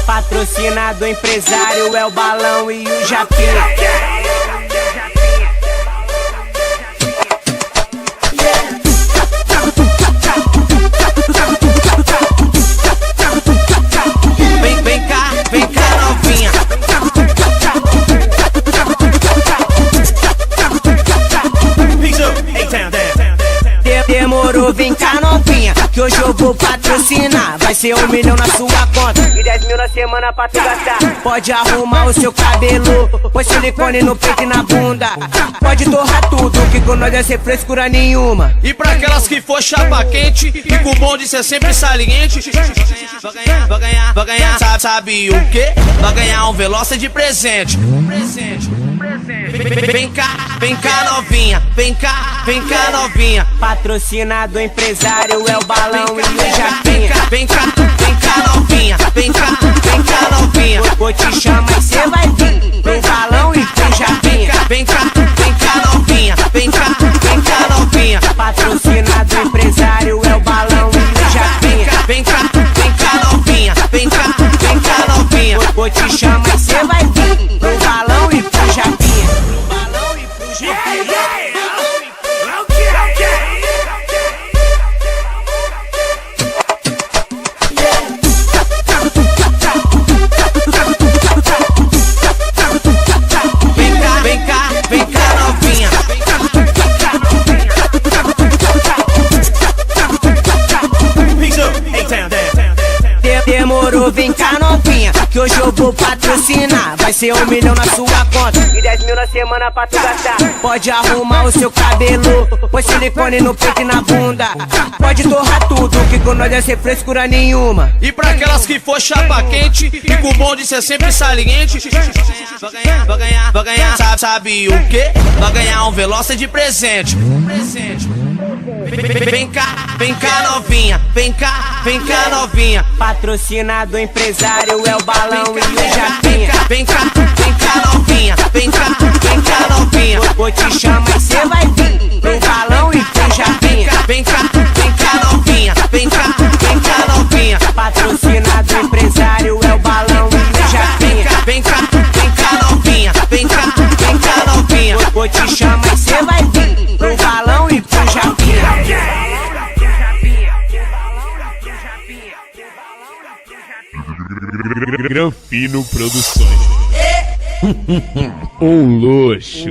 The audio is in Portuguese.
Patrocinado empresário é o Balão e o Japinha. Vem cá novinha. Demorou, vem cá novinha, que hoje eu vou patrocinar. Vai ser 1 milhão na sua conta e 10 mil na semana pra tu gastar. Pode arrumar o seu cabelo, põe silicone no peito e na bunda. Pode torrar tudo, que com nós é sem frescura nenhuma. E pra aquelas que for chapa quente e com o bom de ser sempre saliente, vai ganhar, sabe o quê? Vai ganhar um Veloster de presente. Vem cá novinha, vem cá novinha. Patrocinado empresário é o Balão e o Japinha. Vem cá novinha, vem cá novinha. Vou te chamar e cê vai vir pro Balão e pro Japinha. Vem cá novinha, vem cá novinha. Patrocinado empresário é o Balão e o Japinha. Vem cá novinha, vem cá novinha. Vou te chamar e cê vai vir pro Balão e pro Japinha. Pro Balão e pro Japinha. Vem cá novinha. Demorou, vem cá novinha, que hoje eu vou patrocinar. Vai ser 1 milhão na sua conta e 10 mil na semana pra tu gastar. Pode arrumar o seu cabelo, põe silicone no peito e na bunda. Pode torrar tudo, que com nós é sem frescura nenhuma. E pra aquelas que for chapa quente e com o bom de ser sempre saliente, vai ganhar, sabe o quê? Vai ganhar um Veloster de presente. Vem cá novinha, vem cá novinha. Patrocinado empresário é o Balão e o Japinha. Vem cá novinha, vem cá novinha. Vou te chamar e cê vai vir pro Balão e pro Japinha. Vem cá novinha, vem cá novinha. Patrocinado empresário é o Balão e o Japinha. Vem cá novinha, vem cá novinha. Vou te chamar e cê vai vir pro Balão e pro Japinha. Granfino Produções. Um luxo.